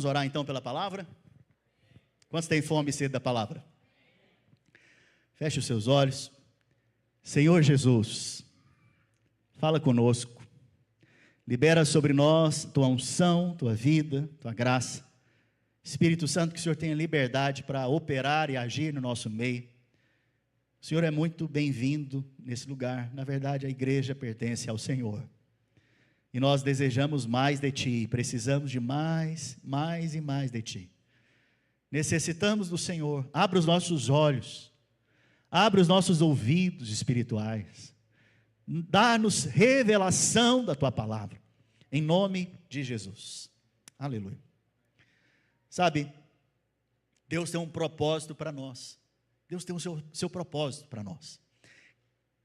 orar então pela palavra? Quantos têm fome e sede da palavra? Feche os seus olhos. Senhor Jesus, fala conosco. Libera sobre nós tua unção, tua vida, tua graça. Espírito Santo, que o Senhor tenha liberdade para operar e agir no nosso meio. O Senhor é muito bem-vindo nesse lugar. Na verdade, a igreja pertence ao Senhor. E nós desejamos mais de Ti, precisamos de mais e mais de Ti. Necessitamos do Senhor. Abra os nossos olhos, abra os nossos ouvidos espirituais. Dá-nos revelação da Tua palavra, em nome de Jesus. Aleluia. Sabe, Deus tem um propósito para nós. Deus tem o seu propósito para nós.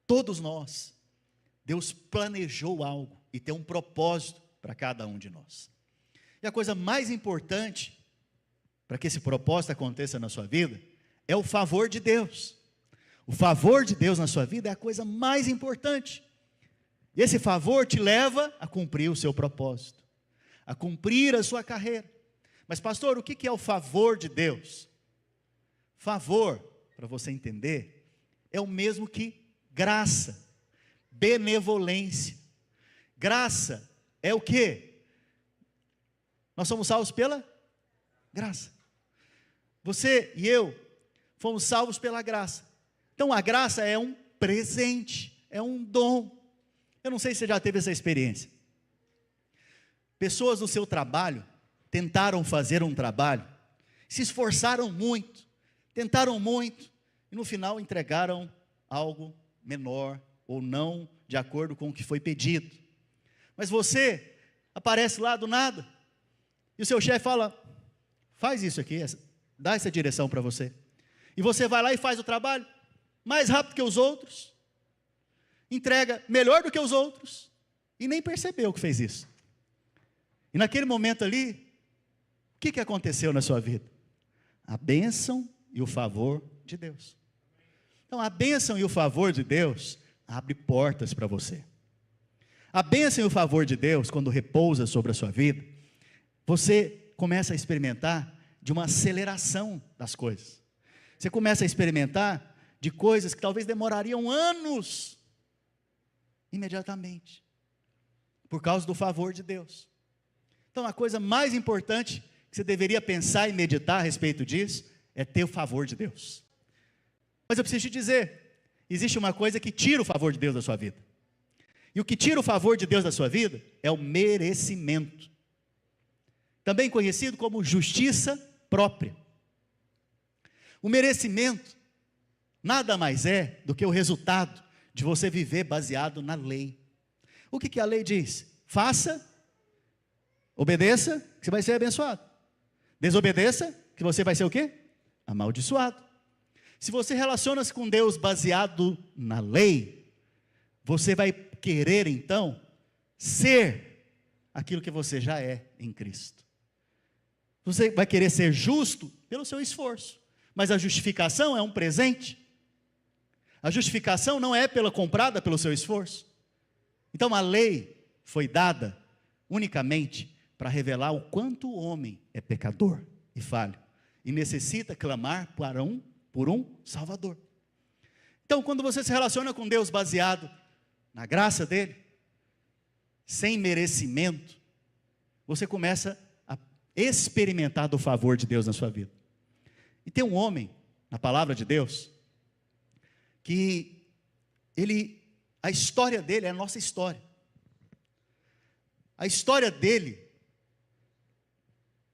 Todos nós, Deus planejou algo e tem um propósito para cada um de nós. E a coisa mais importante para que esse propósito aconteça na sua vida é o favor de Deus. O favor de Deus na sua vida é a coisa mais importante. E esse favor te leva a cumprir o seu propósito, a cumprir a sua carreira. Mas pastor, o que é o favor de Deus? Favor, para você entender, é o mesmo que graça, benevolência. Graça é o quê? Nós somos salvos pela graça. Você e eu fomos salvos pela graça. Então a graça é um presente, é um dom. Eu não sei se você já teve essa experiência. Pessoas no seu trabalho tentaram fazer um trabalho, se esforçaram muito, tentaram muito, e no final entregaram algo menor, ou não de acordo com o que foi pedido. Mas você aparece lá do nada, e o seu chefe fala, faz isso aqui, dá essa direção para você. E você vai lá e faz o trabalho, mais rápido que os outros, entrega melhor do que os outros, e nem percebeu que fez isso. E naquele momento ali, o que aconteceu na sua vida? A bênção e o favor de Deus. Então a bênção e o favor de Deus abre portas para você. A bênção e o favor de Deus, quando repousa sobre a sua vida, você começa a experimentar de uma aceleração das coisas. Você começa a experimentar de coisas que talvez demorariam anos, imediatamente, por causa do favor de Deus. Então a coisa mais importante que você deveria pensar e meditar a respeito disso, é ter o favor de Deus. Mas eu preciso te dizer, existe uma coisa que tira o favor de Deus da sua vida. E o que tira o favor de Deus da sua vida, é o merecimento. Também conhecido como justiça própria. O merecimento, nada mais é do que o resultado de você viver baseado na lei. O que a lei diz? Faça, obedeça, que você vai ser abençoado. Desobedeça, que você vai ser o quê? Amaldiçoado. Se você relaciona-se com Deus baseado na lei, você vai querer então ser aquilo que você já é em Cristo. Você vai querer ser justo pelo seu esforço, mas a justificação é um presente. A justificação não é comprada pelo seu esforço. Então a lei foi dada unicamente para revelar o quanto o homem é pecador e falho, e necessita clamar por um Salvador. Então, quando você se relaciona com Deus baseado na graça dEle, sem merecimento, você começa a experimentar do favor de Deus na sua vida. E tem um homem, na palavra de Deus, que a história dele é a nossa história. A história dele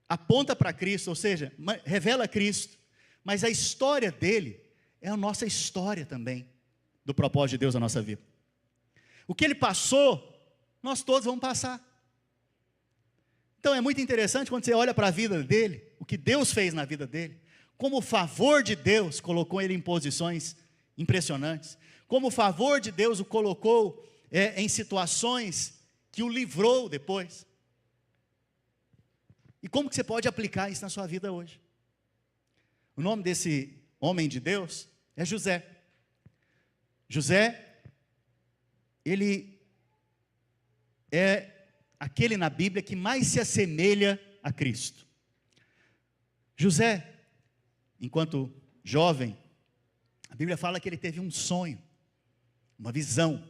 aponta para Cristo, ou seja, revela Cristo, mas a história dele é a nossa história também, do propósito de Deus na nossa vida. O que ele passou, nós todos vamos passar. Então é muito interessante quando você olha para a vida dele, o que Deus fez na vida dele, como o favor de Deus colocou ele em posições impressionantes, como o favor de Deus o colocou em situações que o livrou depois. E como que você pode aplicar isso na sua vida hoje? O nome desse homem de Deus é José. José, ele é aquele na Bíblia que mais se assemelha a Cristo. José, enquanto jovem, a Bíblia fala que ele teve um sonho, uma visão,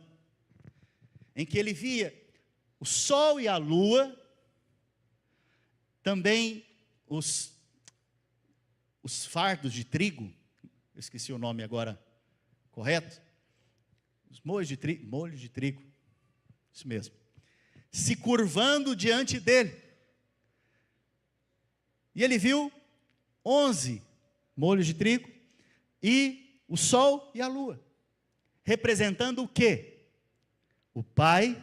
em que ele via o sol e a lua, também os fardos de trigo, eu esqueci o nome agora correto, os molhos de trigo, isso mesmo, se curvando diante dele, e ele viu 11 molhos de trigo, e o sol e a lua, representando o quê? O pai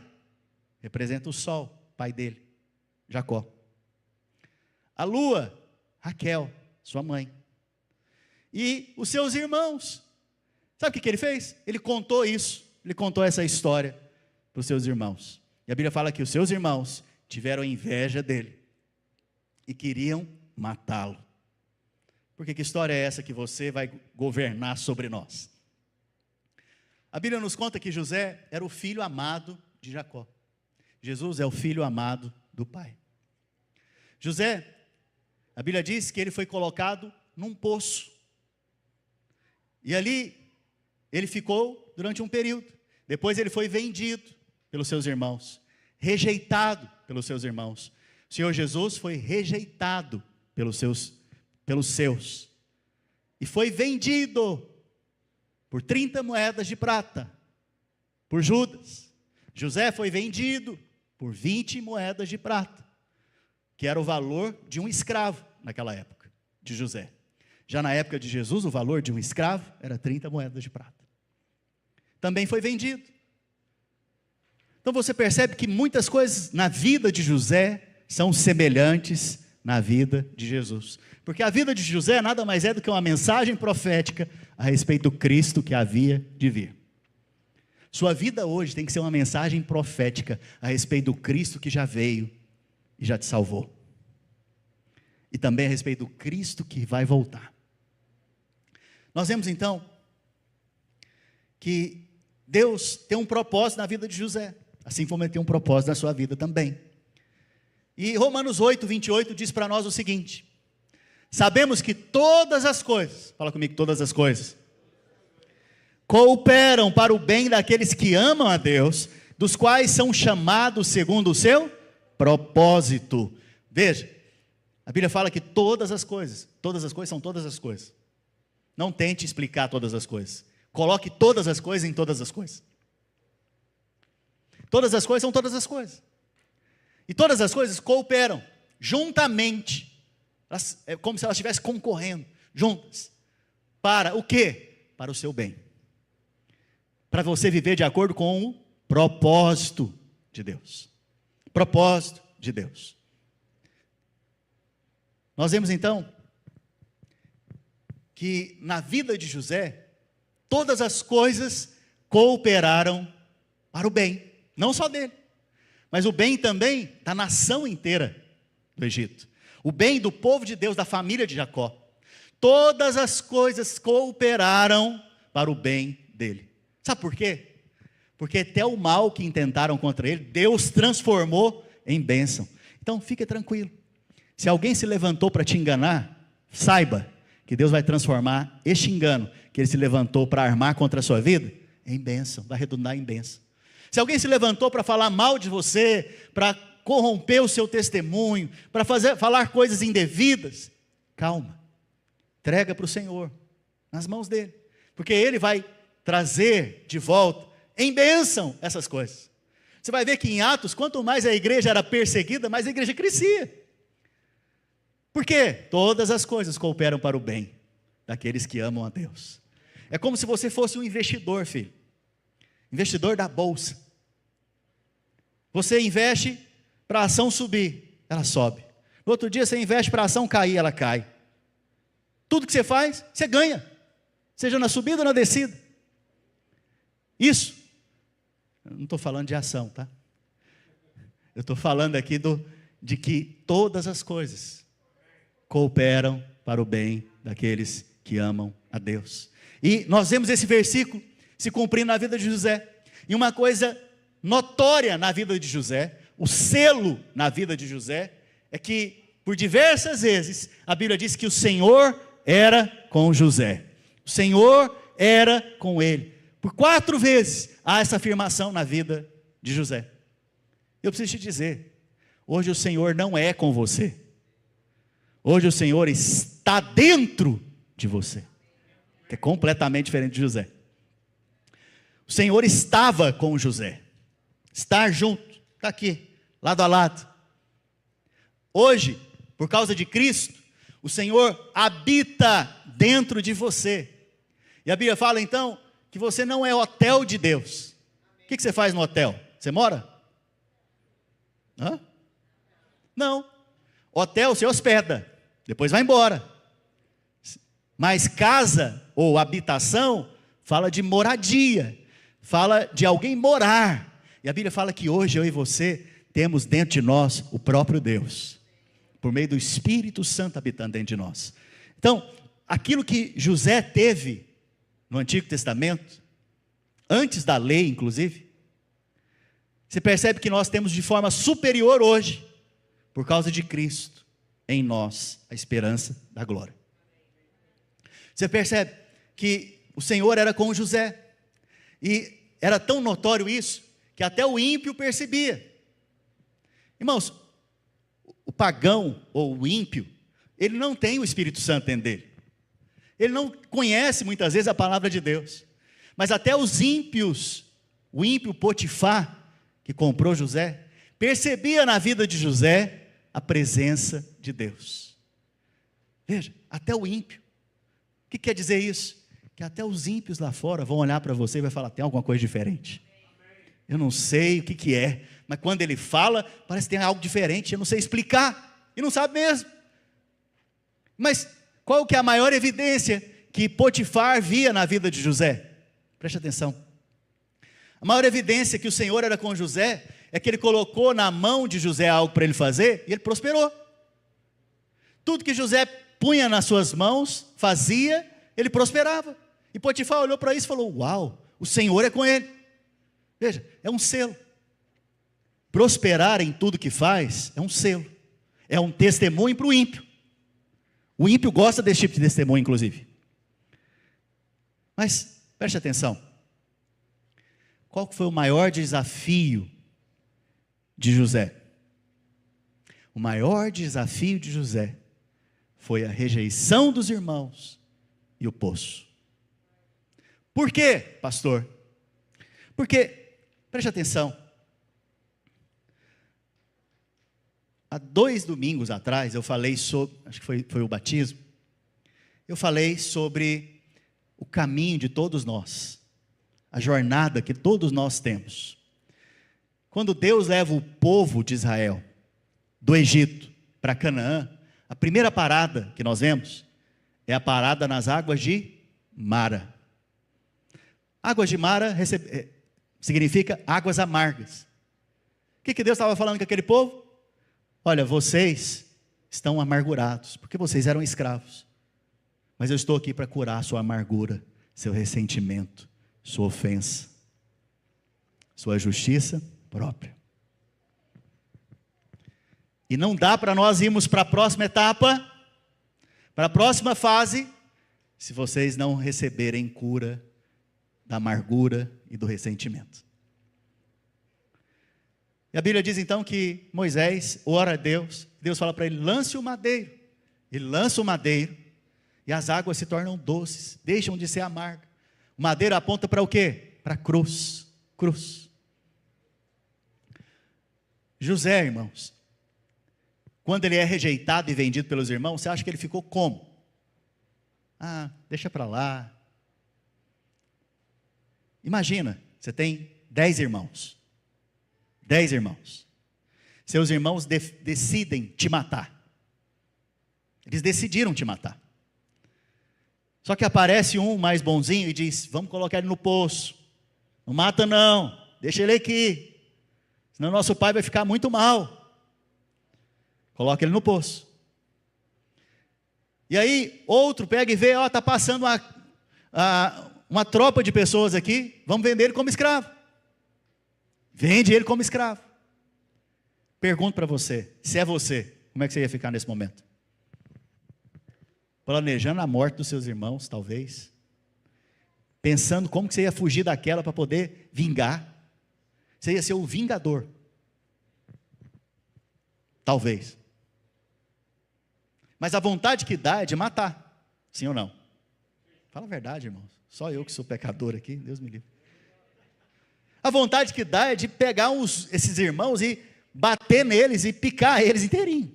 representa o sol, pai dele, Jacó. A lua, Raquel, sua mãe. E os seus irmãos. Sabe o que ele fez? Ele contou isso, ele contou essa história para os seus irmãos. E a Bíblia fala que os seus irmãos tiveram inveja dele e queriam matá-lo. Porque que história é essa que você vai governar sobre nós? A Bíblia nos conta que José era o filho amado de Jacó. Jesus é o filho amado do Pai. José, a Bíblia diz que ele foi colocado num poço. E ali ele ficou durante um período. Depois ele foi vendido pelos seus irmãos, rejeitado pelos seus irmãos. O Senhor Jesus foi rejeitado pelos seus. E foi vendido por 30 moedas de prata, por Judas. José foi vendido por 20 moedas de prata, que era o valor de um escravo naquela época, de José. Já na época de Jesus, o valor de um escravo era 30 moedas de prata. Também foi vendido. Então você percebe que muitas coisas na vida de José são semelhantes na vida de Jesus. Porque a vida de José nada mais é do que uma mensagem profética a respeito do Cristo que havia de vir. Sua vida hoje tem que ser uma mensagem profética a respeito do Cristo que já veio e já te salvou. E também a respeito do Cristo que vai voltar. Nós vemos então que Deus tem um propósito na vida de José, assim como ele tem um propósito na sua vida também. E Romanos 8, 28 diz para nós o seguinte: sabemos que todas as coisas, fala comigo, todas as coisas, cooperam para o bem daqueles que amam a Deus, dos quais são chamados segundo o seu propósito. Veja, a Bíblia fala que todas as coisas são todas as coisas. Não tente explicar todas as coisas. Coloque todas as coisas em todas as coisas. Todas as coisas são todas as coisas. E todas as coisas cooperam juntamente. É como se elas estivessem concorrendo juntas. Para o quê? Para o seu bem. Para você viver de acordo com o propósito de Deus. Propósito de Deus. Nós vemos então que na vida de José, todas as coisas cooperaram para o bem, não só dele, mas o bem também da nação inteira do Egito, o bem do povo de Deus, da família de Jacó. Todas as coisas cooperaram para o bem dele. Sabe por quê? Porque até o mal que intentaram contra ele, Deus transformou em bênção. Então fique tranquilo, se alguém se levantou para te enganar, saiba que Deus vai transformar este engano que ele se levantou para armar contra a sua vida, em bênção, vai redundar em bênção. Se alguém se levantou para falar mal de você, para corromper o seu testemunho, para falar coisas indevidas, calma, entrega para o Senhor, nas mãos dele, porque ele vai trazer de volta, em bênção, essas coisas. Você vai ver que em Atos, quanto mais a igreja era perseguida, mais a igreja crescia. Por quê? Todas as coisas cooperam para o bem daqueles que amam a Deus. É como se você fosse um investidor, filho. Investidor da bolsa. Você investe para a ação subir, ela sobe. No outro dia você investe para a ação cair, ela cai. Tudo que você faz, você ganha. Seja na subida ou na descida. Isso. Eu não estou falando de ação, tá? Eu estou falando aqui de que todas as coisas cooperam para o bem daqueles que amam a Deus. E nós vemos esse versículo se cumprindo na vida de José. E uma coisa notória na vida de José, o selo na vida de José, é que Por diversas vezes, a Bíblia diz que o Senhor era com José. O Senhor era com ele. Por 4 vezes há essa afirmação na vida de José. Eu preciso te dizer, hoje o Senhor não é com você. Hoje o Senhor está dentro de você. Que é completamente diferente de José. O Senhor estava com José. Estar junto, está aqui, lado a lado. Hoje, por causa de Cristo, o Senhor habita dentro de você. E a Bíblia fala então que você não é hotel de Deus. O que você faz no hotel? Você mora? Hã? Não. Hotel você hospeda, depois vai embora. Mas casa ou habitação fala de moradia, fala de alguém morar. E a Bíblia fala que hoje eu e você temos dentro de nós o próprio Deus, por meio do Espírito Santo habitando dentro de nós. Então, aquilo que José teve no Antigo Testamento, antes da lei inclusive, você percebe que nós temos de forma superior hoje, por causa de Cristo, em nós, a esperança da glória. Você percebe que o Senhor era com José, e era tão notório isso, que até o ímpio percebia. Irmãos, o pagão ou o ímpio, ele não tem o Espírito Santo dentro dele. Ele não conhece muitas vezes a palavra de Deus. Mas até os ímpios, o ímpio Potifar, que comprou José, percebia na vida de José a presença de Deus. Veja, até o ímpio. O que quer dizer isso? Que até os ímpios lá fora vão olhar para você e vai falar, tem alguma coisa diferente. Eu não sei o que é, mas quando ele fala, parece que tem algo diferente, eu não sei explicar, e não sabe mesmo. Mas qual que é a maior evidência que Potifar via na vida de José? Preste atenção. A maior evidência que o Senhor era com José, é que ele colocou na mão de José algo para ele fazer, e ele prosperou. Tudo que José punha nas suas mãos, fazia, ele prosperava. E Potifar olhou para isso e falou, uau, o Senhor é com ele. Veja, é um selo. Prosperar em tudo que faz, é um selo. É um testemunho para o ímpio. O ímpio gosta desse tipo de testemunho, inclusive. Mas, preste atenção. Qual foi o maior desafio de José? O maior desafio de José foi a rejeição dos irmãos e o poço. Por quê, pastor? Porque, preste atenção, há 2 domingos atrás eu falei sobre, acho que foi o batismo, eu falei sobre o caminho de todos nós, a jornada que todos nós temos. Quando Deus leva o povo de Israel do Egito para Canaã, a primeira parada que nós vemos é a parada nas águas de Mara. Águas de Mara significa águas amargas. O que Deus estava falando com aquele povo? Olha, vocês estão amargurados, porque vocês eram escravos. Mas eu estou aqui para curar a sua amargura, seu ressentimento, sua ofensa, sua justiça própria. E não dá para nós irmos para a próxima etapa, para a próxima fase, se vocês não receberem cura da amargura e do ressentimento. E a Bíblia diz então que Moisés ora a Deus, Deus fala para ele, lance o madeiro. Ele lança o madeiro, e as águas se tornam doces, deixam de ser amargas. O madeiro aponta para o quê? Para a cruz. Cruz. José, irmãos, quando ele é rejeitado e vendido pelos irmãos, você acha que ele ficou como? Ah, deixa para lá. Imagina, você tem 10 irmãos. 10 irmãos. Seus irmãos decidem te matar. Eles decidiram te matar. Só que aparece um mais bonzinho e diz, vamos colocar ele no poço. Não mata não, deixa ele aqui. Senão nosso pai vai ficar muito mal. Coloca ele no poço. E aí, outro pega e vê, ó, está passando uma tropa de pessoas aqui, vamos vender ele como escravo. Vende ele como escravo. Pergunto para você, se é você, Como é que você ia ficar nesse momento? Planejando a morte dos seus irmãos, talvez. Pensando como que você ia fugir daquela para poder vingar. Você ia ser o vingador. Talvez. Mas a vontade que dá é de matar. Sim ou não? Fala a verdade, irmãos. Só eu que sou pecador aqui, Deus me livre. A vontade que dá é de pegar esses irmãos e bater neles e picar eles inteirinho.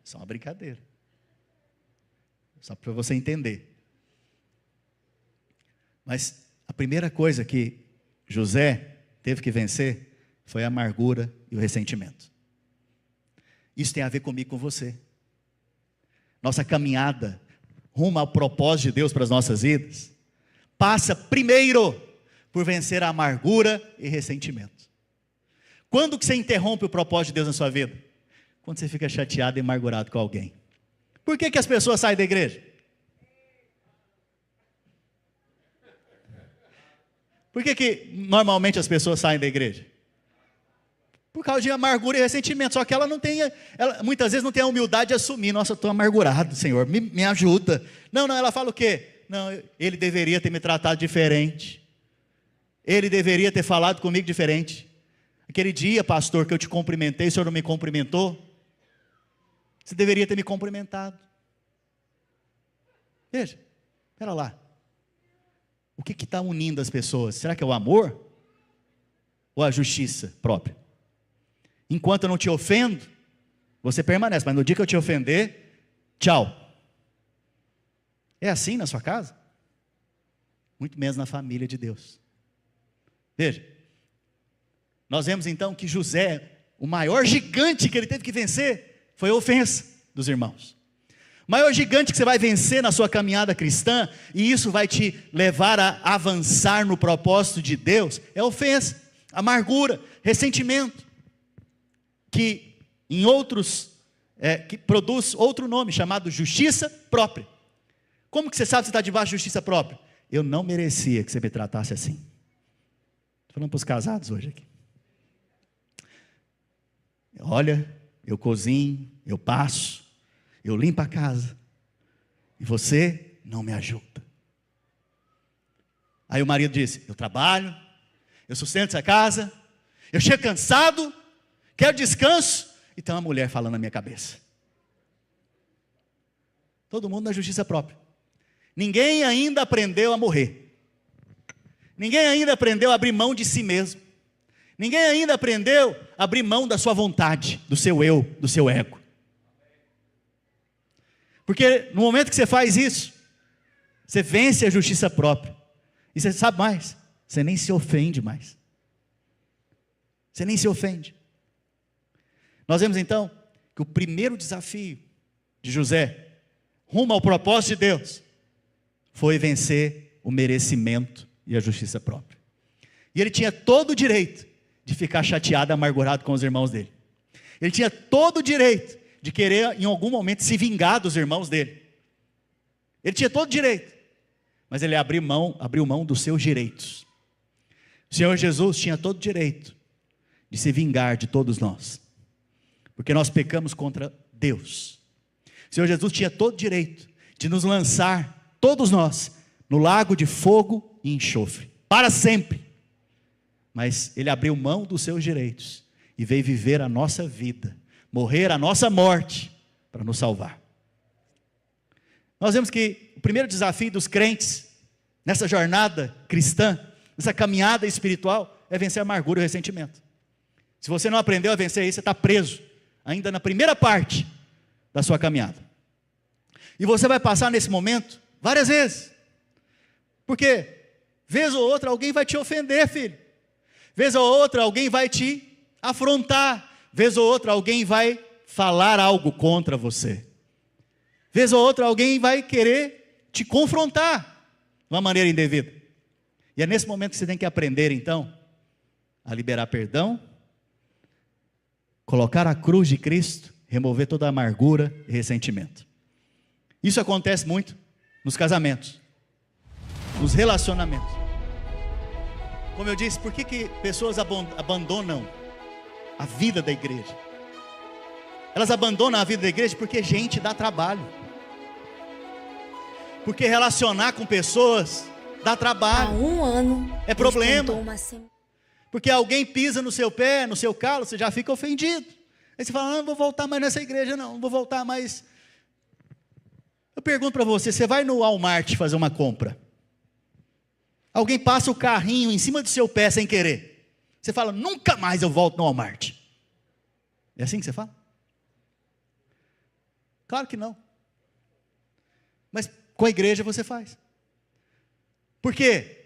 Isso é uma brincadeira. Só para você entender. Mas a primeira coisa que José teve que vencer foi a amargura e o ressentimento. Isso tem a ver comigo e com você. Nossa caminhada rumo ao propósito de Deus para as nossas vidas passa primeiro por vencer a amargura e ressentimento. Quando que você interrompe o propósito de Deus na sua vida? Quando você fica chateado e amargurado com alguém. Por que as pessoas saem da igreja? Por que normalmente as pessoas saem da igreja? Por causa de amargura e ressentimento. Só que ela muitas vezes não tem a humildade de assumir. Nossa, eu estou amargurado, Senhor, me ajuda. Não, ela fala o quê? Não, ele deveria ter me tratado diferente. Ele deveria ter falado comigo diferente. Aquele dia, pastor, que eu te cumprimentei, o senhor não me cumprimentou? Você deveria ter me cumprimentado. Veja, espera lá. O que está unindo as pessoas? Será que é o amor? Ou a justiça própria? Enquanto eu não te ofendo, você permanece. Mas no dia que eu te ofender, tchau. É assim na sua casa? Muito menos na família de Deus. Veja. Nós vemos então que José, o maior gigante que ele teve que vencer, foi a ofensa dos irmãos. O maior gigante que você vai vencer na sua caminhada cristã, e isso vai te levar a avançar no propósito de Deus, é a ofensa, amargura, ressentimento, que em outros, que produz outro nome, chamado justiça própria. Como que você sabe que você está debaixo de justiça própria? Eu não merecia que você me tratasse assim. Estou falando para os casados hoje aqui. Olha, eu cozinho, eu passo, eu limpo a casa, e você não me ajuda. Aí o marido disse, eu trabalho, eu sustento essa casa, eu chego cansado, quero descanso, e tem uma mulher falando na minha cabeça. Todo mundo na justiça própria. Ninguém ainda aprendeu a morrer. Ninguém ainda aprendeu a abrir mão de si mesmo. Ninguém ainda aprendeu a abrir mão da sua vontade, do seu eu, do seu ego. Porque no momento que você faz isso, você vence a justiça própria. E você sabe mais, você nem se ofende mais. Você nem se ofende. Nós vemos então que o primeiro desafio de José, rumo ao propósito de Deus, foi vencer o merecimento e a justiça própria. E ele tinha todo o direito de ficar chateado, amargurado com os irmãos dele. Ele tinha todo o direito de querer em algum momento se vingar dos irmãos dele. Ele tinha todo o direito, mas ele abriu mão dos seus direitos. O Senhor Jesus tinha todo o direito de se vingar de todos nós, porque nós pecamos contra Deus. O Senhor Jesus tinha todo o direito de nos lançar, todos nós, no lago de fogo e enxofre, para sempre. Mas ele abriu mão dos seus direitos e veio viver a nossa vida, morrer a nossa morte para nos salvar. Nós vemos que o primeiro desafio dos crentes nessa jornada cristã, nessa caminhada espiritual, é vencer a amargura e o ressentimento. Se você não aprendeu a vencer isso, você está preso ainda na primeira parte da sua caminhada. E você vai passar nesse momento várias vezes. Porque vez ou outra alguém vai te ofender, filho. Vez ou outra alguém vai te afrontar. Vez ou outra alguém vai falar algo contra você. Vez ou outra alguém vai querer te confrontar de uma maneira indevida. E é nesse momento que você tem que aprender então a liberar perdão, colocar a cruz de Cristo, remover toda a amargura e ressentimento. Isso acontece muito nos casamentos, nos relacionamentos. Como eu disse, por que pessoas abandonam a vida da igreja? Elas abandonam a vida da igreja porque gente dá trabalho. Porque relacionar com pessoas dá trabalho. Há um ano. É problema. Porque alguém pisa no seu pé, no seu calo, você já fica ofendido. Aí você fala, não vou voltar mais nessa igreja não vou voltar mais. Eu pergunto para você, você vai no Walmart fazer uma compra. Alguém passa o carrinho em cima do seu pé sem querer. Você fala, nunca mais eu volto no Walmart. É assim que você fala? Claro que não. Mas com a igreja você faz. Por quê?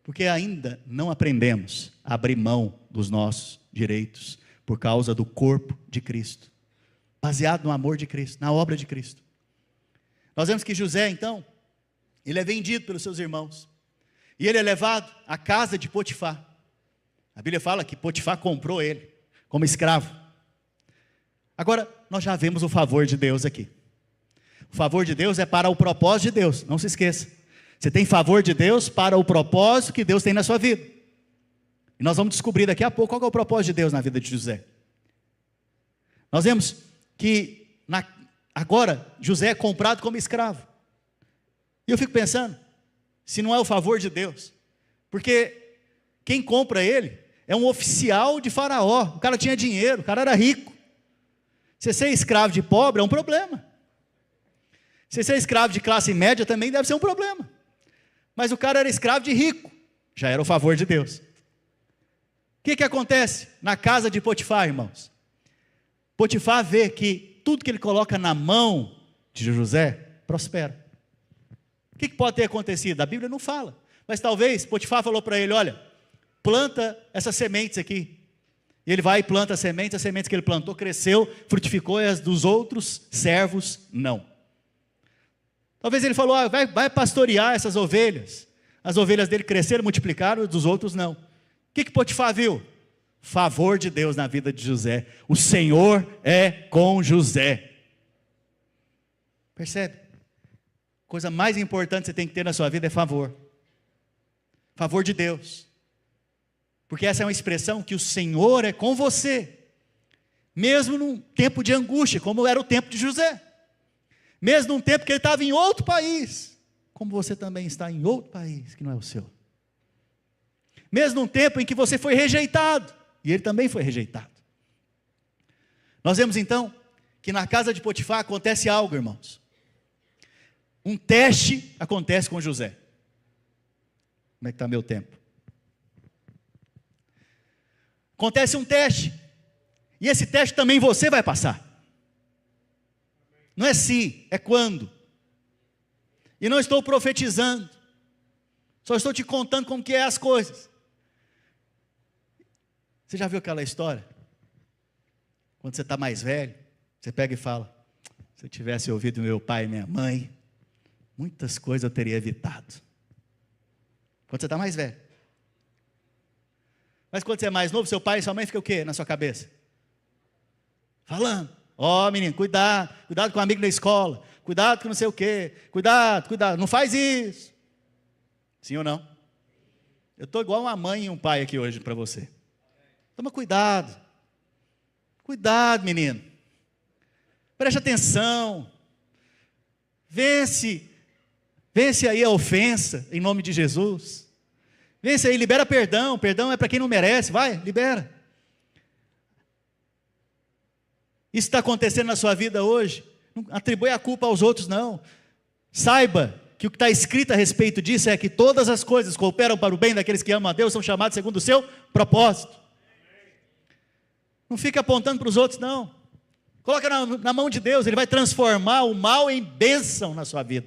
Porque ainda não aprendemos a abrir mão dos nossos direitos por causa do corpo de Cristo, baseado no amor de Cristo, na obra de Cristo. Nós vemos que José, então, ele é vendido pelos seus irmãos, e ele é levado à casa de Potifar. A Bíblia fala que Potifar comprou ele como escravo. Agora, nós já vemos o favor de Deus aqui. O favor de Deus é para o propósito de Deus, não se esqueça. Você tem favor de Deus para o propósito que Deus tem na sua vida. E nós vamos descobrir daqui a pouco qual é o propósito de Deus na vida de José. Nós vemos que agora José é comprado como escravo. E eu fico pensando, se não é o favor de Deus, porque quem compra ele é um oficial de Faraó. O cara tinha dinheiro, o cara era rico. Se você é escravo de pobre é um problema. Se você é escravo de classe média também deve ser um problema. Mas o cara era escravo de rico, já era o favor de Deus. O que acontece na casa de Potifar, irmãos? Potifar vê que tudo que ele coloca na mão de José prospera. O que pode ter acontecido? A Bíblia não fala, mas talvez Potifar falou para ele, olha, planta essas sementes aqui. E ele vai e planta as sementes que ele plantou cresceu, frutificou, e as dos outros servos não. Talvez ele falou, vai pastorear essas ovelhas. As ovelhas dele cresceram, multiplicaram, dos outros não. O que Potifar viu? Favor de Deus na vida de José. O Senhor é com José. Percebe? Coisa mais importante que você tem que ter na sua vida é favor. Favor de Deus. Porque essa é uma expressão que o Senhor é com você. Mesmo num tempo de angústia, como era o tempo de José. Mesmo num tempo que ele estava em outro país, como você também está em outro país, que não é o seu. Mesmo num tempo em que você foi rejeitado, e ele também foi rejeitado. Nós vemos então, que na casa de Potifar acontece algo, irmãos. Um teste acontece com José. Como é que está meu tempo? Acontece um teste, e esse teste também você vai passar. Não é se, é quando. E não estou profetizando. Só estou te contando como que é as coisas. Você já viu aquela história? Quando você está mais velho, você pega e fala, se eu tivesse ouvido meu pai e minha mãe, muitas coisas eu teria evitado. Quando você está mais velho. Mas quando você é mais novo, seu pai e sua mãe ficam o quê na sua cabeça? Falando. Ó, menino, cuidado com o amigo da escola, cuidado com não sei o quê, cuidado, não faz isso. Sim ou não? Eu estou igual uma mãe e um pai aqui hoje para você. Toma cuidado, menino, preste atenção, vence aí a ofensa, em nome de Jesus, vence aí, libera perdão é para quem não merece, vai, libera. Isso está acontecendo na sua vida hoje, não atribui a culpa aos outros não, saiba que o que está escrito a respeito disso é que todas as coisas cooperam para o bem daqueles que amam a Deus, são chamados segundo o seu propósito. Não fica apontando para os outros não, coloca na mão de Deus, Ele vai transformar o mal em bênção na sua vida.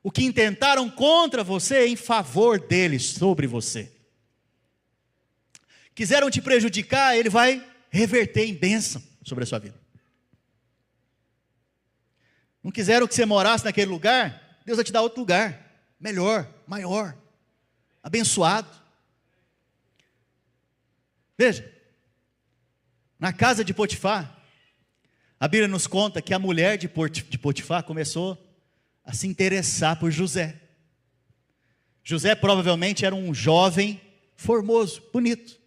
O que intentaram contra você, em favor deles, sobre você. Quiseram te prejudicar, Ele vai reverter em bênção sobre a sua vida. Não quiseram que você morasse naquele lugar, Deus vai te dar outro lugar, melhor, maior, abençoado. Veja, na casa de Potifar, a Bíblia nos conta que a mulher de Potifar começou a se interessar por José. José provavelmente era um jovem formoso, bonito.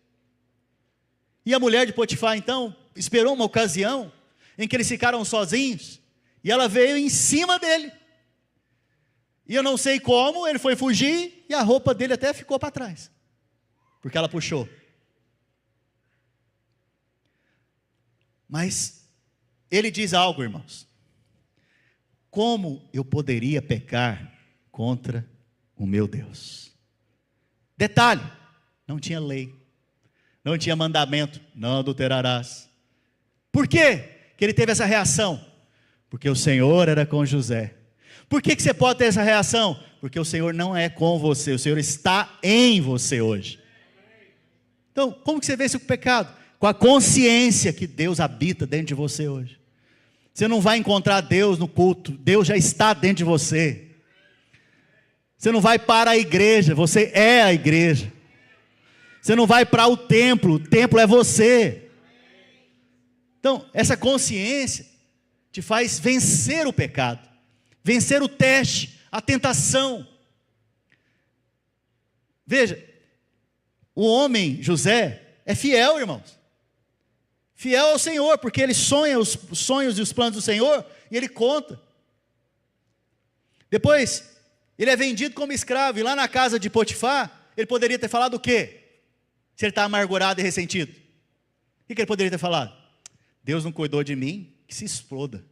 E a mulher de Potifar, então, esperou uma ocasião em que eles ficaram sozinhos, e ela veio em cima dele. E eu não sei como, ele foi fugir, e a roupa dele até ficou para trás, porque ela puxou. Mas ele diz algo, irmãos: como eu poderia pecar contra o meu Deus? Detalhe, não tinha lei, não tinha mandamento, não adulterarás. Por quê que ele teve essa reação? Porque o Senhor era com José. Por que você pode ter essa reação? Porque o Senhor não é com você, o Senhor está em você hoje. Então, como que você vence o pecado? Com a consciência que Deus habita dentro de você hoje. Você não vai encontrar Deus no culto, Deus já está dentro de você. Você não vai para a igreja, você é a igreja. Você não vai para o templo é você. Então, essa consciência te faz vencer o pecado, vencer o teste, a tentação. Veja, o homem José é fiel, irmãos. Fiel ao Senhor, porque ele sonha os sonhos e os planos do Senhor, e ele conta. Depois, ele é vendido como escravo, e lá na casa de Potifar, ele poderia ter falado o quê? Se ele está amargurado e ressentido. O que ele poderia ter falado? Deus não cuidou de mim, que se exploda.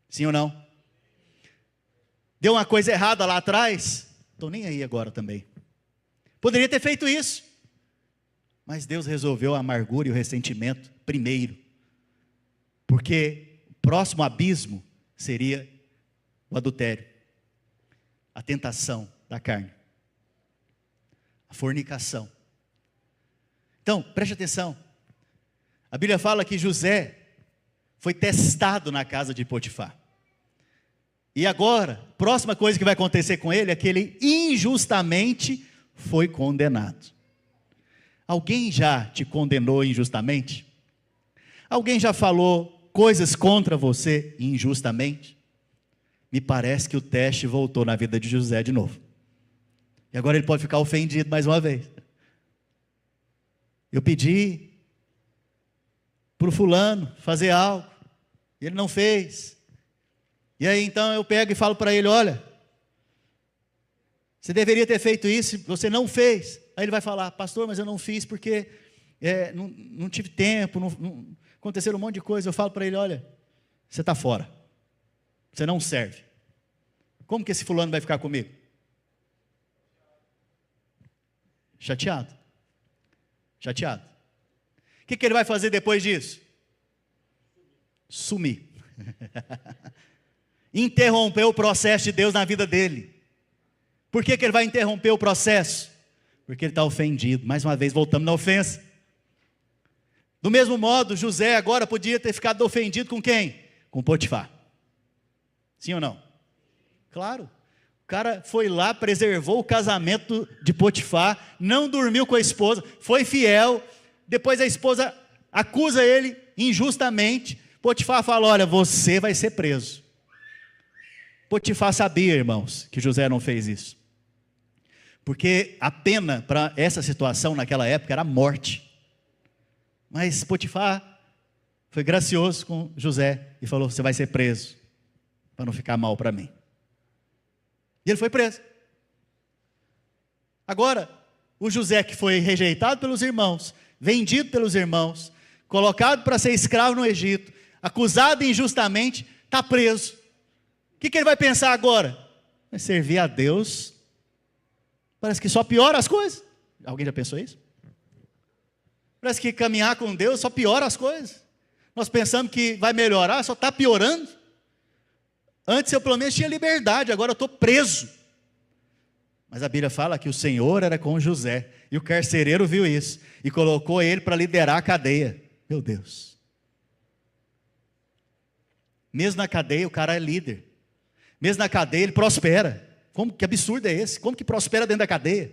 Sim ou não? Deu uma coisa errada lá atrás, estou nem aí agora também. Poderia ter feito isso. Mas Deus resolveu a amargura e o ressentimento primeiro. Porque o próximo abismo seria o adultério, a tentação da carne, a fornicação. Então, preste atenção. A Bíblia fala que José foi testado na casa de Potifar. E agora, a próxima coisa que vai acontecer com ele é que ele injustamente foi condenado. Alguém já te condenou injustamente? Alguém já falou coisas contra você injustamente? Me parece que o teste voltou na vida de José de novo. E agora ele pode ficar ofendido mais uma vez. Eu pedi para o fulano fazer algo, e ele não fez. E aí então eu pego e falo para ele: olha, você deveria ter feito isso, você não fez. Aí ele vai falar: pastor, mas eu não fiz porque não tive tempo, aconteceram um monte de coisa. Eu falo para ele: olha, você está fora, você não serve. Como que esse fulano vai ficar comigo? Chateado. Chateado. O que ele vai fazer depois disso? Sumir. Interromper o processo de Deus na vida dele. Por que ele vai interromper o processo? Porque ele está ofendido. Mais uma vez, voltamos na ofensa. Do mesmo modo, José agora podia ter ficado ofendido com quem? Com Potifar. Sim ou não? Claro. O cara foi lá, preservou o casamento de Potifar, não dormiu com a esposa, foi fiel. Depois a esposa acusa ele injustamente. Potifar fala: olha, você vai ser preso. Potifar sabia, irmãos, que José não fez isso. Porque a pena para essa situação naquela época era a morte. Mas Potifar foi gracioso com José e falou: você vai ser preso, para não ficar mal para mim. E ele foi preso. Agora, o José, que foi rejeitado pelos irmãos, vendido pelos irmãos, colocado para ser escravo no Egito, acusado injustamente, está preso. O que ele vai pensar agora? Vai servir a Deus. Parece que só piora as coisas. Alguém já pensou isso? Parece que caminhar com Deus só piora as coisas. Nós pensamos que vai melhorar, só está piorando. Antes eu pelo menos tinha liberdade, agora eu estou preso. Mas a Bíblia fala que o Senhor era com José, e o carcereiro viu isso, e colocou ele para liderar a cadeia. Meu Deus. Mesmo na cadeia o cara é líder. Mesmo na cadeia ele prospera. Que absurdo é esse? Como que prospera dentro da cadeia?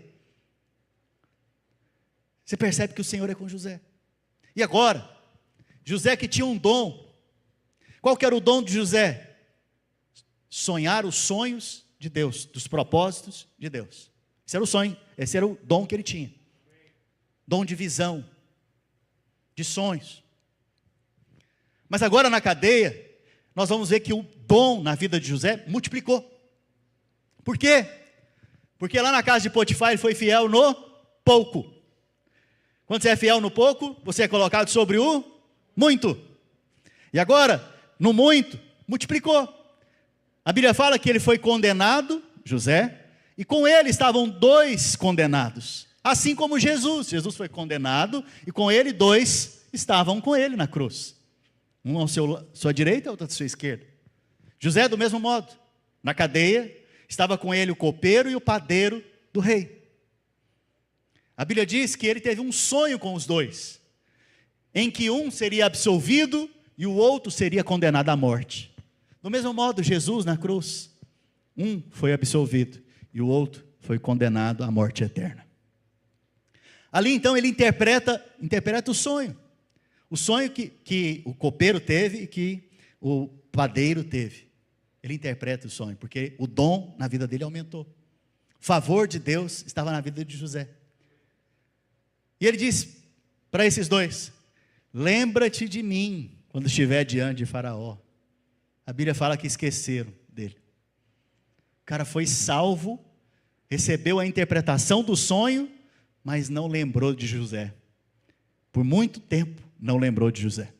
Você percebe que o Senhor é com José. E agora, José que tinha um dom. Qual que era o dom de José? Sonhar os sonhos de Deus, dos propósitos de Deus. Esse era o sonho, esse era o dom que ele tinha. Dom de visão, de sonhos. Mas agora na cadeia, nós vamos ver que o dom na vida de José multiplicou. Por quê? Porque lá na casa de Potifar ele foi fiel no pouco. Quando você é fiel no pouco, você é colocado sobre o muito. E agora, no muito, multiplicou. A Bíblia fala que ele foi condenado, José, e com ele estavam 2 condenados. Assim como Jesus. Jesus foi condenado e com ele 2 estavam com ele na cruz. Um à sua direita e outro à sua esquerda. José do mesmo modo. Na cadeia, estava com ele o copeiro e o padeiro do rei. A Bíblia diz que ele teve um sonho com os 2, em que um seria absolvido e o outro seria condenado à morte. Do mesmo modo, Jesus na cruz, um foi absolvido e o outro foi condenado à morte eterna. Ali então ele interpreta o sonho. O sonho que o copeiro teve e que o padeiro teve. Ele interpreta o sonho, porque o dom na vida dele aumentou. O favor de Deus estava na vida de José. E ele diz para esses 2, lembra-te de mim quando estiver diante de Faraó. A Bíblia fala que esqueceram dele. O cara foi salvo, recebeu a interpretação do sonho, mas não lembrou de José. Por muito tempo não lembrou de José.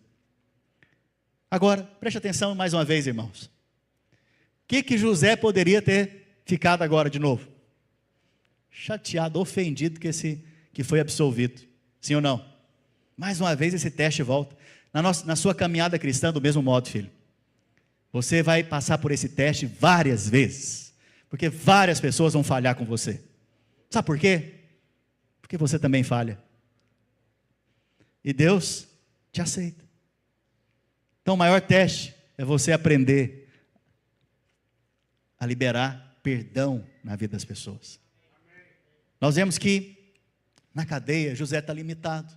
Agora, preste atenção mais uma vez, irmãos. O que José poderia ter ficado agora de novo? Chateado, ofendido que foi absolvido. Sim ou não? Mais uma vez esse teste volta. Na sua caminhada cristã, do mesmo modo, filho. Você vai passar por esse teste várias vezes. Porque várias pessoas vão falhar com você. Sabe por quê? Porque você também falha. E Deus te aceita. Então o maior teste é você aprender a liberar perdão na vida das pessoas. Nós vemos que na cadeia José está limitado.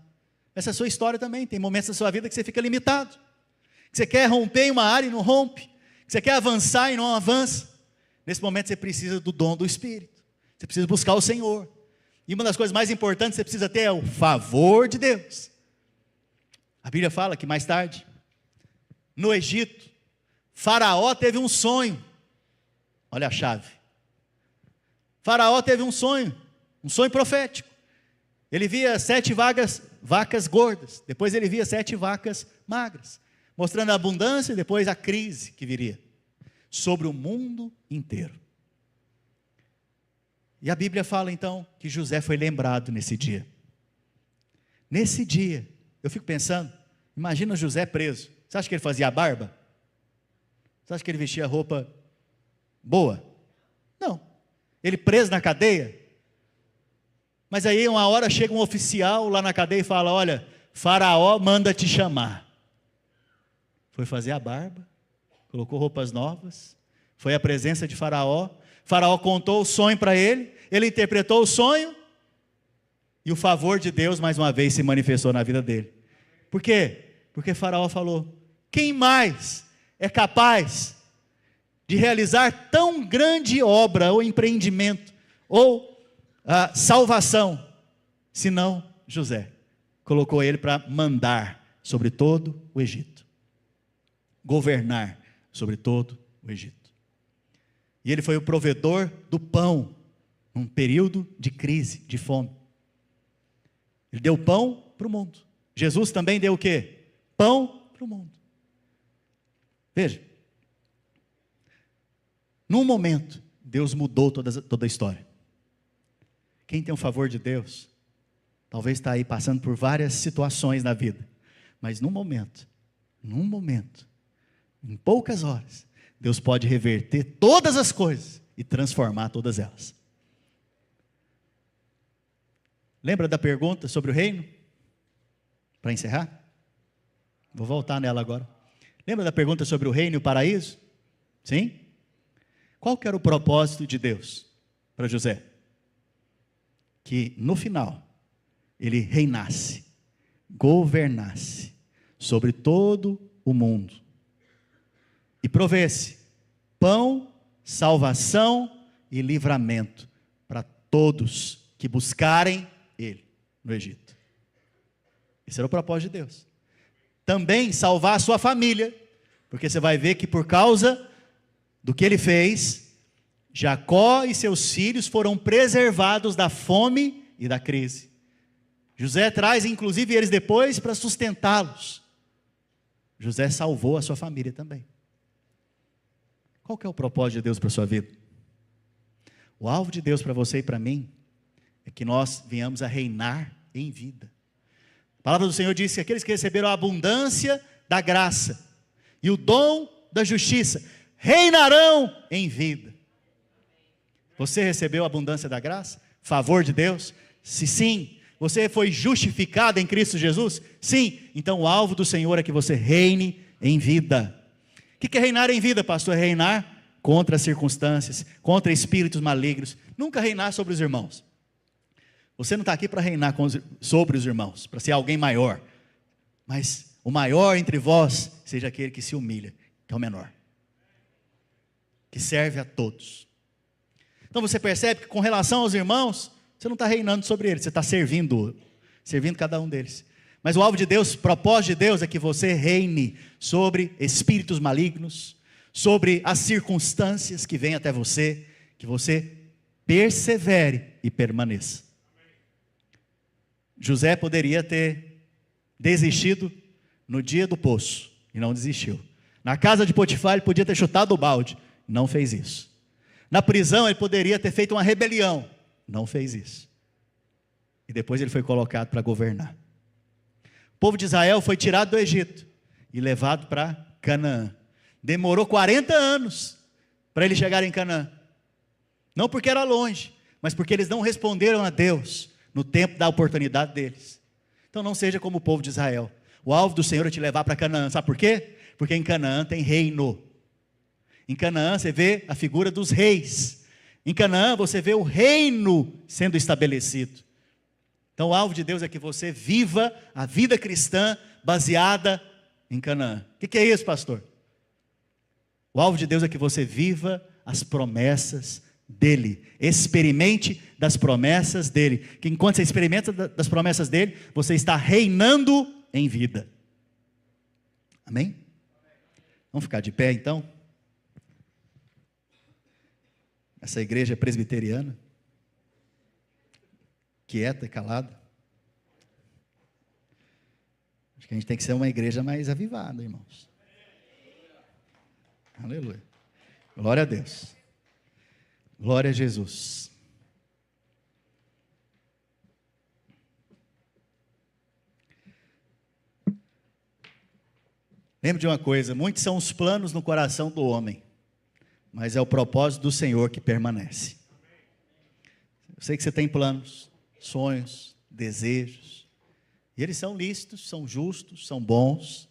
Essa é a sua história também. Tem momentos da sua vida que você fica limitado. Que você quer romper em uma área e não rompe. Que você quer avançar e não avança. Nesse momento você precisa do dom do Espírito. Você precisa buscar o Senhor. E uma das coisas mais importantes que você precisa ter é o favor de Deus. A Bíblia fala que mais tarde, no Egito, Faraó teve um sonho. Olha a chave. Faraó teve um sonho profético. Ele via 7 vacas gordas, depois ele via 7 vacas magras, mostrando a abundância e depois a crise que viria sobre o mundo inteiro. E a Bíblia fala então que José foi lembrado nesse dia. Nesse dia, eu fico pensando, imagina José preso. Você acha que ele fazia barba? Você acha que ele vestia roupa boa? Não. Ele preso na cadeia. Mas aí uma hora chega um oficial lá na cadeia e fala, olha, Faraó manda te chamar. Foi fazer a barba, colocou roupas novas, foi à presença de Faraó. Faraó contou o sonho para ele, ele interpretou o sonho, e o favor de Deus mais uma vez se manifestou na vida dele. Por quê? Porque Faraó falou, quem mais é capaz de realizar tão grande obra, ou empreendimento, ou salvação, senão José? Colocou ele para mandar sobre todo o Egito, governar sobre todo o Egito. E ele foi o provedor do pão, num período de crise, de fome. Ele deu pão para o mundo. Jesus também deu o quê? Pão para o mundo. Veja, num momento, Deus mudou toda a história. Quem tem o favor de Deus, talvez está aí passando por várias situações na vida, mas num momento, em poucas horas, Deus pode reverter todas as coisas e transformar todas elas. Lembra da pergunta sobre o reino? Para encerrar? Vou voltar nela agora. Lembra da pergunta sobre o reino e o paraíso? Sim? Qual que era o propósito de Deus para José? Que no final, ele reinasse, governasse sobre todo o mundo. E provesse pão, salvação e livramento para todos que buscarem Ele no Egito. Esse era o propósito de Deus. Também salvar a sua família, porque você vai ver que por causa do que Ele fez, Jacó e seus filhos foram preservados da fome e da crise. José traz inclusive eles depois para sustentá-los. José salvou a sua família também. Qual que é o propósito de Deus para a sua vida? O alvo de Deus para você e para mim é que nós venhamos a reinar em vida. A palavra do Senhor diz que aqueles que receberam a abundância da graça e o dom da justiça reinarão em vida. Você recebeu a abundância da graça? Favor de Deus? Se sim, você foi justificado em Cristo Jesus? Sim, então o alvo do Senhor é que você reine em vida. O que é reinar em vida, pastor? É reinar contra as circunstâncias, contra espíritos malignos. Nunca reinar sobre os irmãos. Você não está aqui para reinar sobre os irmãos, para ser alguém maior. Mas o maior entre vós seja aquele que se humilha, que é o menor, que serve a todos. Então você percebe que com relação aos irmãos, você não está reinando sobre eles, você está servindo cada um deles. Mas o alvo de Deus, o propósito de Deus é que você reine sobre espíritos malignos, sobre as circunstâncias que vêm até você, que você persevere e permaneça. José poderia ter desistido no dia do poço, e não desistiu. Na casa de Potifar ele podia ter chutado o balde, não fez isso. Na prisão ele poderia ter feito uma rebelião, não fez isso. E depois ele foi colocado para governar. O povo de Israel foi tirado do Egito e levado para Canaã. Demorou 40 anos para eles chegarem em Canaã. Não porque era longe, mas porque eles não responderam a Deus no tempo da oportunidade deles. Então não seja como o povo de Israel. O alvo do Senhor é te levar para Canaã. Sabe por quê? Porque em Canaã tem reino. Em Canaã você vê a figura dos reis. Em Canaã você vê o reino sendo estabelecido. Então o alvo de Deus é que você viva a vida cristã baseada em Canaã. O que é isso, pastor? O alvo de Deus é que você viva as promessas dele. Experimente das promessas dele. Que enquanto você experimenta das promessas dele, você está reinando em vida. Amém? Vamos ficar de pé então? Essa igreja é presbiteriana, quieta e calada. Acho que a gente tem que ser uma igreja mais avivada, irmãos. Aleluia. Glória a Deus. Glória a Jesus. Lembre de uma coisa: muitos são os planos no coração do homem, mas é o propósito do Senhor que permanece. Eu sei que você tem planos, sonhos, desejos, e eles são lícitos, são justos, são bons,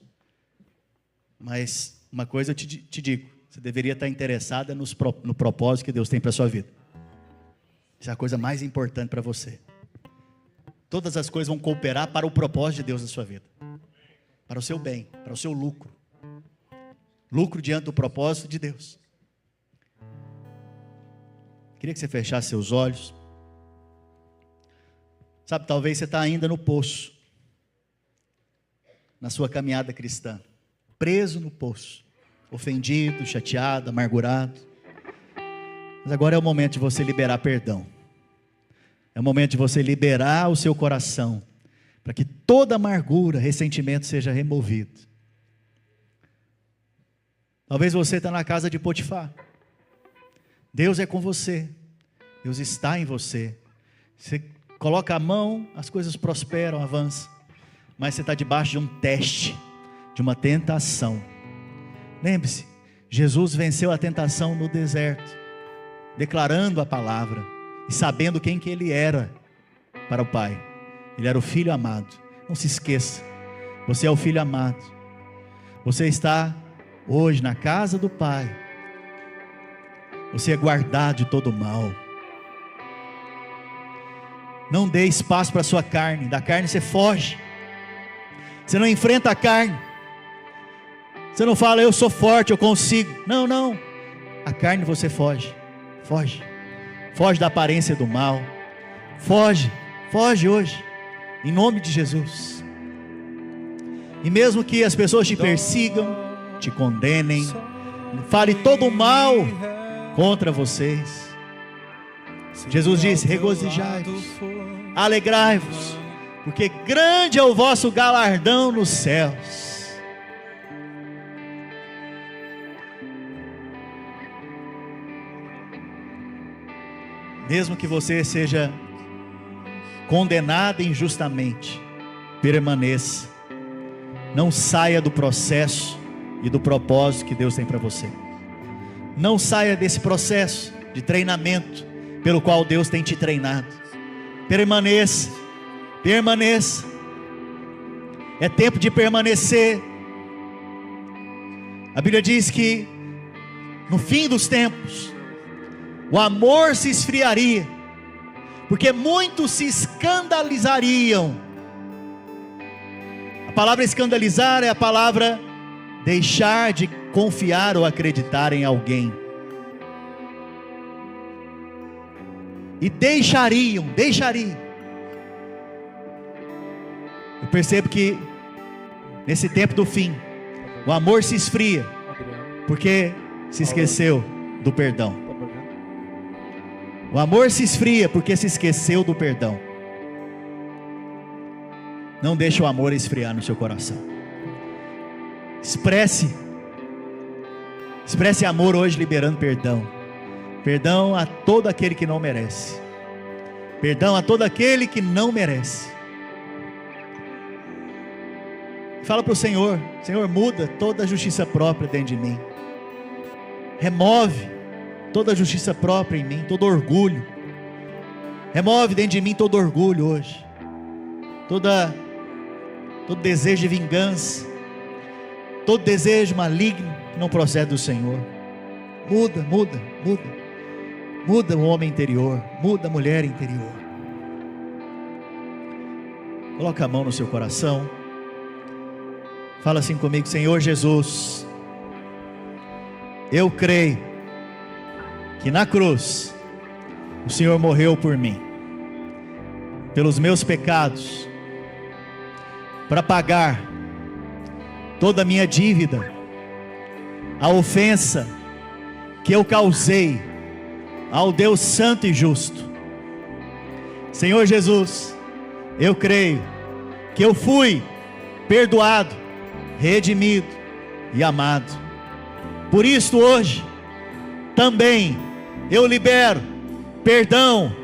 mas uma coisa eu te digo: você deveria estar interessada no propósito que Deus tem para a sua vida. Isso é a coisa mais importante para você. Todas as coisas vão cooperar para o propósito de Deus na sua vida, para o seu bem, para o seu lucro. Lucro diante do propósito de Deus. Queria que você fechasse seus olhos. Sabe, talvez você está ainda no poço, na sua caminhada cristã, preso no poço, ofendido, chateado, amargurado. Mas agora é o momento de você liberar perdão. É o momento de você liberar o seu coração, para que toda amargura, ressentimento seja removido. Talvez você está na casa de Potifar. Deus é com você, Deus está em você. Você coloca a mão, as coisas prosperam, avançam. Mas você está debaixo de um teste, de uma tentação. Lembre-se, Jesus venceu a tentação no deserto, declarando a palavra e sabendo quem que Ele era para o Pai. Ele era o Filho amado. Não se esqueça, você é o Filho amado. Você está hoje na casa do Pai. Você é guardado de todo mal. Não dê espaço para a sua carne. Da carne você foge. Você não enfrenta a carne. Você não fala: eu sou forte, eu consigo. Não, não. A carne você foge. Foge. foge da aparência do mal, foge hoje, em nome de Jesus. E mesmo que as pessoas te persigam, te condenem, fale todo o mal contra vocês, Jesus disse: regozijai-vos, alegrai-vos, porque grande é o vosso galardão nos céus. Mesmo que você seja condenado injustamente, permaneça, não saia do processo e do propósito que Deus tem para você. Não saia desse processo de treinamento pelo qual Deus tem te treinado. Permaneça, permaneça. É tempo de permanecer. A Bíblia diz que no fim dos tempos o amor se esfriaria, porque muitos se escandalizariam. A palavra escandalizar é a palavra deixar de confiar ou acreditar em alguém. E deixariam. Eu percebo que nesse tempo do fim, o amor se esfria, porque se esqueceu do perdão. O amor se esfria porque se esqueceu do perdão. Não deixe o amor esfriar no seu coração. Expresse amor hoje, liberando perdão. Perdão a todo aquele que não merece. Perdão a todo aquele que não merece. Fala para o Senhor: Senhor, muda toda a justiça própria dentro de mim. Remove toda a justiça própria em mim, todo orgulho. Remove dentro de mim todo orgulho hoje, todo desejo de vingança, todo desejo maligno que não procede do Senhor. Muda o homem interior, muda a mulher interior. Coloca a mão no seu coração, fala assim comigo: Senhor Jesus, eu creio que na cruz o Senhor morreu por mim, pelos meus pecados, para pagar toda a minha dívida, a ofensa que eu causei ao Deus santo e justo. Senhor Jesus, eu creio que eu fui perdoado, redimido e amado. Por isso hoje também eu libero perdão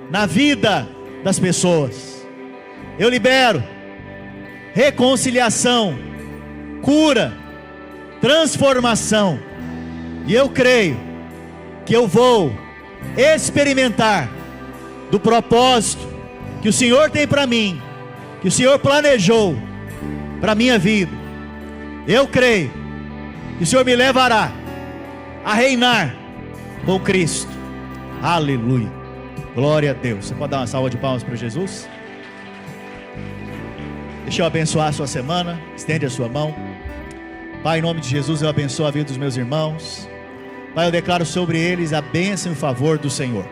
na vida das pessoas. Eu libero reconciliação, cura, transformação. E eu creio que eu vou experimentar do propósito que o Senhor tem para mim, que o Senhor planejou para a minha vida. Eu creio que o Senhor me levará a reinar com Cristo. Aleluia, glória a Deus. Você pode dar uma salva de palmas para Jesus? Deixa eu abençoar a sua semana. Estende a sua mão. Pai, em nome de Jesus, eu abençoo a vida dos meus irmãos. Pai, eu declaro sobre eles a bênção e o favor do Senhor.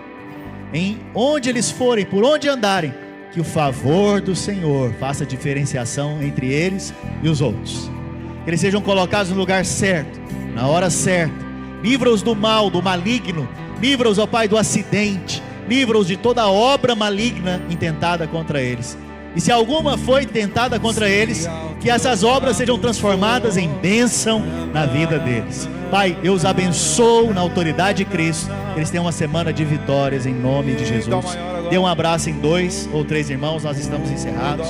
Em onde eles forem, por onde andarem, que o favor do Senhor faça diferenciação entre eles e os outros. Que eles sejam colocados no lugar certo, na hora certa. Livra-os do mal, do maligno. Livra-os, ó Pai, do acidente. Livra-os de toda obra maligna intentada contra eles. E se alguma foi tentada contra eles, que essas obras sejam transformadas em bênção na vida deles. Pai, eu os abençoo na autoridade de Cristo. Que eles tenham uma semana de vitórias em nome de Jesus. Dê um abraço em 2 ou 3 irmãos, nós estamos encerrados.